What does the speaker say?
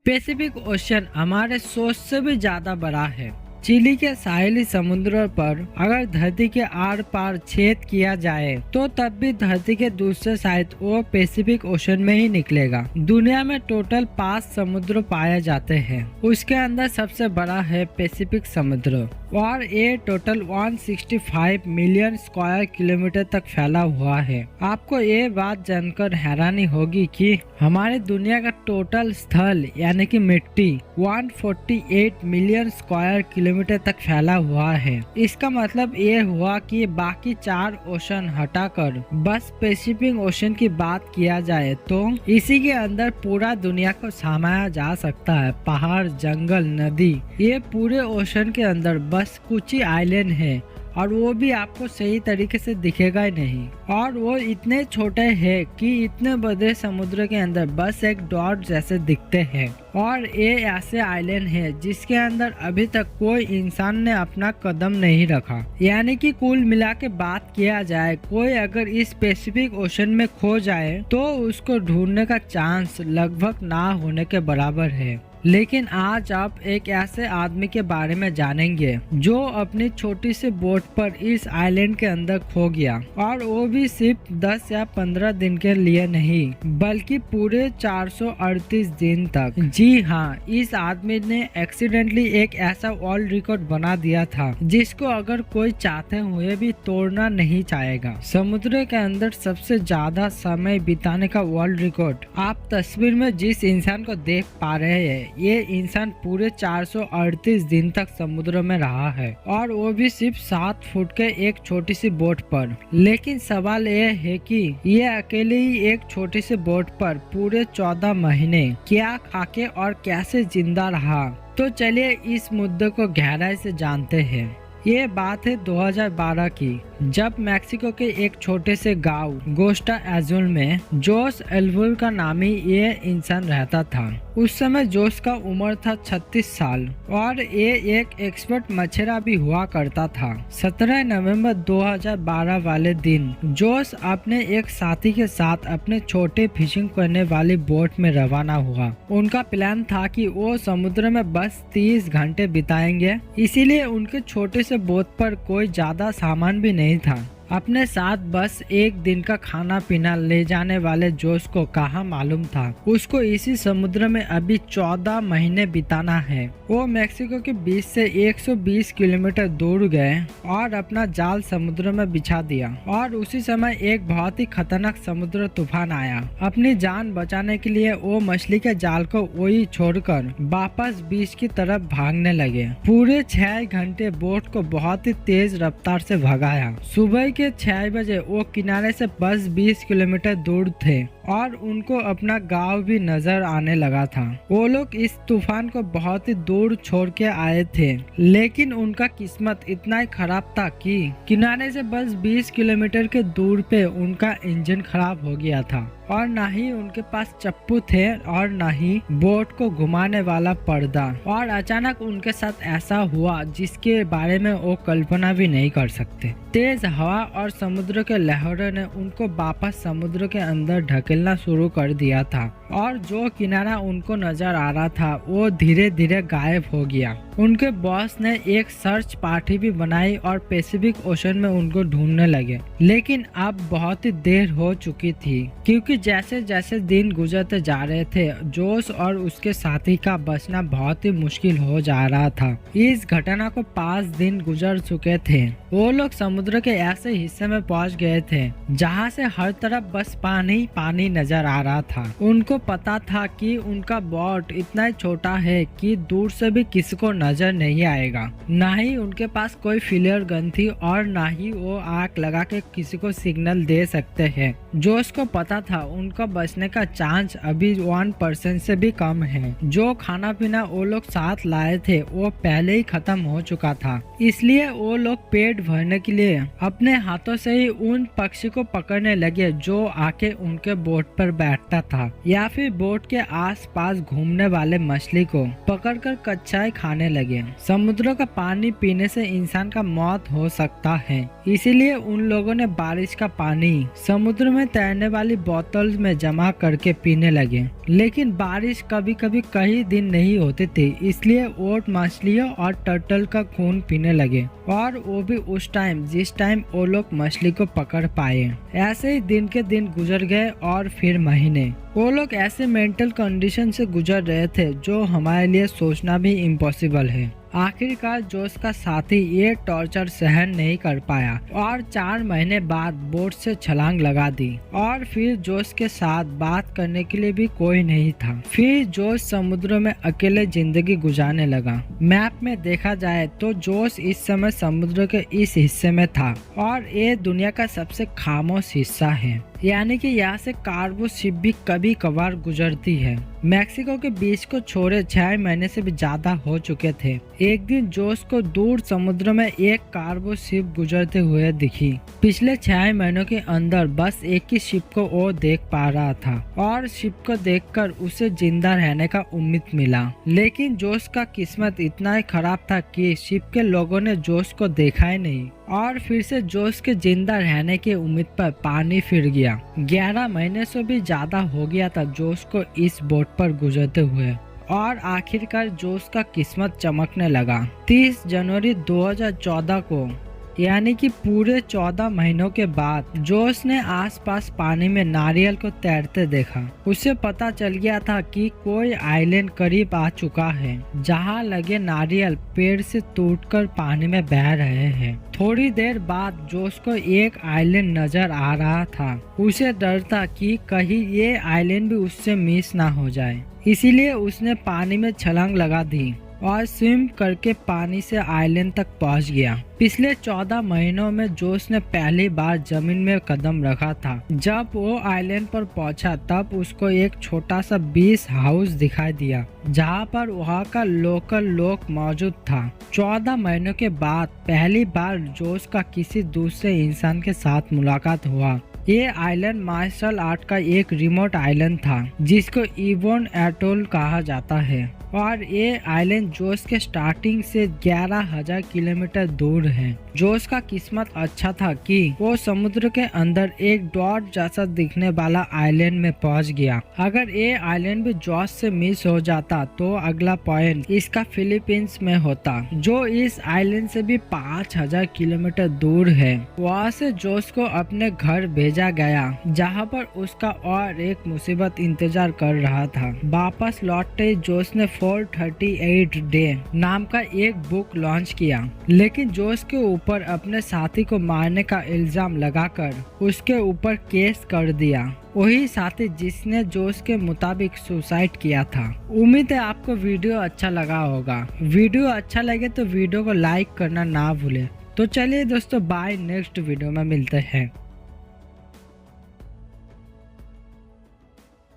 Pacific ocean हमारे सोच से भी ज्यादा बड़ा है। चिली के साहिली समुद्रों पर अगर धरती के आर पार छेद किया जाए तो तब भी धरती के दूसरे साइड वो पैसिफिक ओशन में ही निकलेगा। दुनिया में टोटल 5 समुद्र पाए जाते हैं, उसके अंदर सबसे बड़ा है पैसिफिक समुद्र और ये टोटल 165 मिलियन स्क्वायर किलोमीटर तक फैला हुआ है। आपको ये बात जानकर हैरानी होगी कि हमारे दुनिया का टोटल स्थल यानी कि मिट्टी 148 मिलियन स्क्वायर किलोमीटर तक फैला हुआ है। इसका मतलब ये हुआ कि बाकी 4 ओशन हटाकर बस पैसिफिक ओशन की बात किया जाए तो इसी के अंदर पूरा दुनिया को समाया जा सकता है। पहाड़, जंगल, नदी, ये पूरे ओशन के अंदर बस कुछ ही आइलैंड है और वो भी आपको सही तरीके से दिखेगा ही नहीं। और वो इतने छोटे हैं कि इतने बड़े समुद्र के अंदर बस एक डॉट जैसे दिखते हैं। और ये ऐसे आइलैंड है जिसके अंदर अभी तक कोई इंसान ने अपना कदम नहीं रखा। यानी कि कुल मिला के बात किया जाए, कोई अगर इस पैसिफिक ओशन में खो जाए तो उसको ढूंढने का चांस लगभग ना होने के बराबर है। लेकिन आज आप एक ऐसे आदमी के बारे में जानेंगे जो अपनी छोटी सी बोट पर इस आइलैंड के अंदर खो गया, और वो भी सिर्फ 10 या 15 दिन के लिए नहीं बल्कि पूरे 438 दिन तक। जी हाँ, इस आदमी ने एक्सीडेंटली एक ऐसा वर्ल्ड रिकॉर्ड बना दिया था जिसको अगर कोई चाहते हुए भी तोड़ना नहीं चाहेगा। समुद्र के अंदर सबसे ज्यादा समय बिताने का वर्ल्ड रिकॉर्ड आप तस्वीर में जिस इंसान को देख पा रहे हैं, ये इंसान पूरे 438 दिन तक समुद्र में रहा है और वो भी सिर्फ 7 फुट के एक छोटी सी बोट पर। लेकिन सवाल ये है कि ये अकेले ही एक छोटी सी बोट पर पूरे 14 महीने क्या खाके और कैसे जिंदा रहा। तो चलिए इस मुद्दे को गहराई से जानते हैं। ये बात है 2012 की, जब मैक्सिको के एक छोटे से गांव गोस्टा एजुल में जोस एल्वुल का नामी ये इंसान रहता था। उस समय जोस का उम्र था 36 साल और ये एक एक्सपर्ट मछेरा भी हुआ करता था। 17 नवंबर 2012 वाले दिन जोस अपने एक साथी के साथ अपने छोटे फिशिंग करने वाली बोट में रवाना हुआ। उनका प्लान था कि वो समुद्र में बस 30 घंटे बिताएंगे, इसीलिए उनके छोटे से बोट पर कोई ज्यादा सामान भी नहीं था। अपने साथ बस एक दिन का खाना पीना ले जाने वाले जोश को कहाँ मालूम था उसको इसी समुद्र में अभी 14 महीने बिताना है। वो मैक्सिको के बीच से 120 किलोमीटर दूर गए और अपना जाल समुद्र में बिछा दिया और उसी समय एक बहुत ही खतरनाक समुद्र तूफान आया। अपनी जान बचाने के लिए वो मछली के जाल को वही छोड़कर वापस बीच की तरफ भागने लगे। पूरे 6 घंटे बोट को बहुत ही तेज रफ्तार से भगाया। सुबह के 6 बजे वो किनारे से बस 20 किलोमीटर दूर थे और उनको अपना गांव भी नजर आने लगा था। वो लोग इस तूफान को बहुत ही दूर छोड़ के आए थे, लेकिन उनका किस्मत इतना ही खराब था कि किनारे से बस 20 किलोमीटर के दूर पे उनका इंजन खराब हो गया था और ना ही उनके पास चप्पू थे और ना ही बोट को घुमाने वाला पर्दा। और अचानक उनके साथ ऐसा हुआ जिसके बारे में वो कल्पना भी नहीं कर सकते। तेज हवा और समुद्र के लहरों ने उनको वापस समुद्र के अंदर ढकेलना शुरू कर दिया था और जो किनारा उनको नजर आ रहा था वो धीरे धीरे गायब हो गया। उनके बॉस ने एक सर्च पार्टी भी बनाई और पैसिफिक ओशन में उनको ढूंढने लगे, लेकिन अब बहुत ही देर हो चुकी थी क्योंकि जैसे जैसे दिन गुजरते जा रहे थे जोश और उसके साथी का बचना बहुत ही मुश्किल हो जा रहा था। इस घटना को 5 दिन गुजर चुके थे। वो लोग समुद्र के ऐसे हिस्से में पहुंच गए थे जहां से हर तरफ बस पानी पानी नजर आ रहा था। उनको पता था कि उनका बोट इतना छोटा है कि दूर से भी किसी को नजर नहीं आएगा। ना ही उनके पास कोई फ्लेयर गन थी और ना ही वो आग लगा के किसी को सिग्नल दे सकते हैं। जोश को पता था उनका बचने का चांस अभी 1% से भी कम है। जो खाना पीना वो लोग साथ लाए थे वो पहले ही खत्म हो चुका था, इसलिए वो लोग पेट भरने के लिए अपने हाथों से ही उन पक्षी को पकड़ने लगे जो आके उनके बोट पर बैठता था या फिर बोट के आसपास घूमने वाले मछली को पकड़कर कच्चाई खाने लगे। समुद्र का पानी पीने से इंसान का मौत हो सकता है, इसीलिए उन लोगों ने बारिश का पानी समुद्र में तैरने वाली बोतल में जमा करके पीने लगे। लेकिन बारिश कभी कभी कई दिन नहीं होती थी, इसलिए ओट मछलियों और टर्टल का खून पीने लगे, और वो भी उस टाइम जिस टाइम वो लोग मछली को पकड़ पाए। ऐसे ही दिन के दिन गुजर गए और फिर महीने। वो लोग ऐसे मेंटल कंडीशन से गुजर रहे थे जो हमारे लिए सोचना भी इम्पॉसिबल है। आखिरकार जोश का साथी ये टॉर्चर सहन नहीं कर पाया और 4 महीने बाद बोट से छलांग लगा दी, और फिर जोश के साथ बात करने के लिए भी कोई नहीं था। फिर जोश समुद्र में अकेले जिंदगी गुजारने लगा। मैप में देखा जाए तो जोश इस समय समुद्र के इस हिस्से में था, और ये दुनिया का सबसे खामोश हिस्सा है, यानी कि यहाँ से कार्गो शिप भी कभी कभार गुजरती है। मैक्सिको के बीच को छोड़े 6 महीने से भी ज्यादा हो चुके थे। एक दिन जोश को दूर समुद्र में एक कार्गो शिप गुजरते हुए दिखी। पिछले 6 महीनों के अंदर बस एक ही शिप को वो देख पा रहा था, और शिप को देखकर उसे जिंदा रहने का उम्मीद मिला। लेकिन जोश का किस्मत इतना ही खराब था कि शिप के लोगों ने जोश को देखा ही नहीं, और फिर से जोश के जिंदा रहने की उम्मीद पर पानी फिर गया। 11 महीने से भी ज्यादा हो गया था जोश को इस बोट पर गुजरते हुए, और आखिरकार जोश का किस्मत चमकने लगा। 30 जनवरी 2014 को, यानी कि पूरे 14 महीनों के बाद जोश ने आसपास पानी में नारियल को तैरते देखा। उसे पता चल गया था कि कोई आइलैंड करीब आ चुका है, जहां लगे नारियल पेड़ से टूटकर पानी में बह रहे हैं। थोड़ी देर बाद जोश को एक आइलैंड नजर आ रहा था। उसे डर था कि कहीं ये आइलैंड भी उससे मिस ना हो जाए, इसीलिए उसने पानी में छलांग लगा दी और स्विम करके पानी से आइलैंड तक पहुंच गया। पिछले 14 महीनों में जोश ने पहली बार जमीन में कदम रखा था। जब वो आइलैंड पर पहुंचा तब उसको एक छोटा सा बीच हाउस दिखाई दिया, जहां पर वहां का लोकल लोग मौजूद था। 14 महीनों के बाद पहली बार जोश का किसी दूसरे इंसान के साथ मुलाकात हुआ। ये आइलैंड मार्शल आर्ट का एक रिमोट आइलैंड था, जिसको इवोन एटोल कहा जाता है, और ये आइलैंड जोश के स्टार्टिंग से 11,000 किलोमीटर दूर है। जोश का किस्मत अच्छा था कि वो समुद्र के अंदर एक डॉट जैसा दिखने वाला आइलैंड में पहुंच गया। अगर ये आइलैंड भी जोश से मिस हो जाता तो अगला पॉइंट इसका फिलीपींस में होता, जो इस आइलैंड से भी 5,000 किलोमीटर दूर है। वहाँ से जोश को अपने घर भेजा गया, जहाँ पर उसका और एक मुसीबत इंतजार कर रहा था। वापस लौटते जोश ने 438 डे नाम का एक बुक लॉन्च किया, लेकिन जोश के ऊपर अपने साथी को मारने का इल्जाम लगाकर उसके ऊपर केस कर दिया। वही साथी जिसने जोश के मुताबिक सुसाइड किया था। उम्मीद है आपको वीडियो अच्छा लगा होगा। वीडियो अच्छा लगे तो वीडियो को लाइक करना ना भूले। तो चलिए दोस्तों, बाय, नेक्स्ट वीडियो में मिलते हैं।